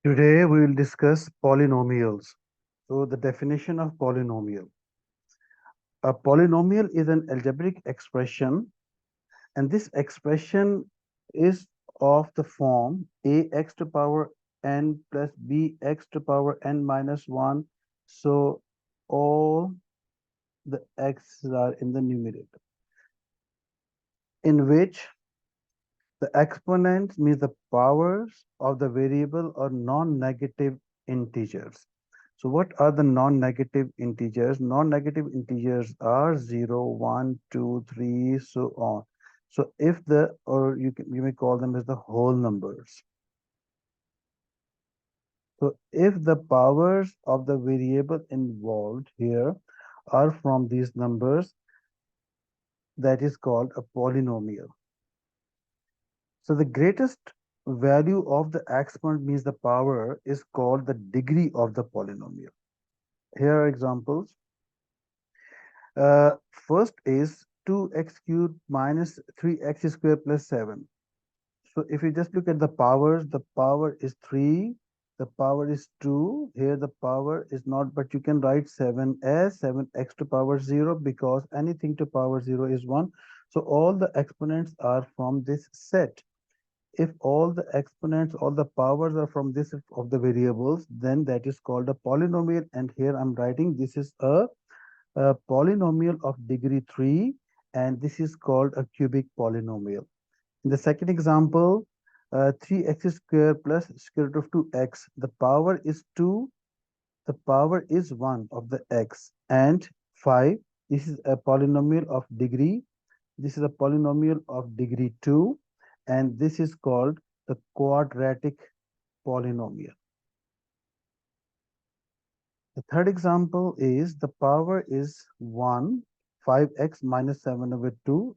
Today we will discuss polynomials. So the definition of polynomial. A polynomial is an algebraic expression, and this expression is of the form ax to power n plus bx to power n minus 1. So all the x's are in the numerator, in which the exponents means the powers of the variable or non-negative integers. So what are the non-negative integers? Non-negative integers are 0, 1, 2, 3, so on. So if the, or you may call them as the whole numbers. So if the powers of the variable involved here are from these numbers, that is called a polynomial. So the greatest value of the exponent means the power is called the degree of the polynomial. Here are examples. First is 2x cubed minus 3x squared plus 7. So if you just look at the powers, the power is 3, the power is 2. Here the power is not, but you can write 7 as 7x to power 0 because anything to power 0 is 1. So all the exponents are from this set. If all the exponents, all the powers are from this of the variables, then that is called a polynomial. And here I'm writing this is a polynomial of degree 3, and this is called a cubic polynomial. In the second example, 3x squared plus square root of 2x, the power is 2, the power is 1 of the x, and 5. This is a polynomial of degree. This is a polynomial of degree 2, and this is called the quadratic polynomial. The third example is the power is 1, 5x minus 7 over 2.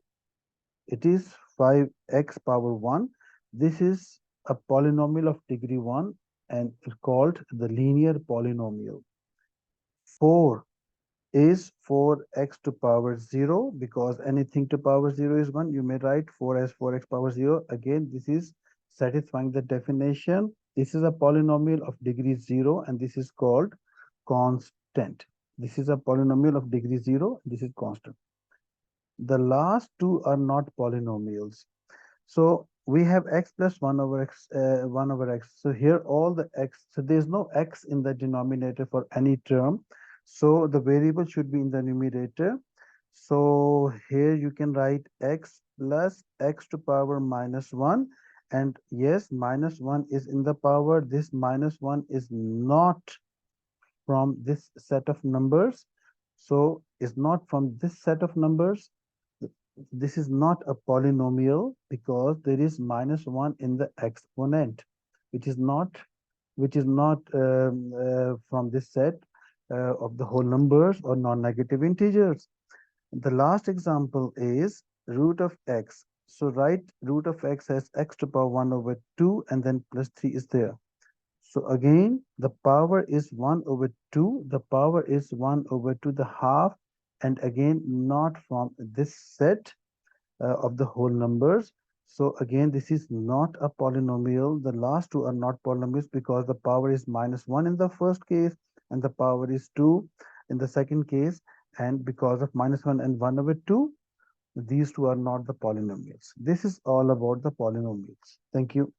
It is 5x power 1. This is a polynomial of degree 1 and it's called the linear polynomial. 4 is 4x to power 0 because anything to power 0 is 1. You may write 4 as 4x power 0. Again, this is satisfying the definition. This is a polynomial of degree 0 and this is called constant. This is a polynomial of degree 0. This is constant. The last two are not polynomials. So we have x plus 1 over x, 1 over x. So here all the x, so there's no x in the denominator for any term. So the variable should be in the numerator. So here you can write x plus x to power minus 1. And yes, minus 1 is in the power. This minus 1 is not from this set of numbers. So it's not from this set of numbers. This is not a polynomial because there is minus 1 in the exponent, which is not from this set of the whole numbers or non-negative integers. The last example is root of x. So write root of x as x to power 1 over 2 and then plus 3 is there. So again, the power is 1 over 2. The power is 1 over 2 the half. And again, not from this set of the whole numbers. So again, this is not a polynomial. The last two are not polynomials because the power is minus 1 in the first case and the power is 2 in the second case. And because of minus 1 and 1 over 2, these two are not the polynomials. This is all about the polynomials. Thank you.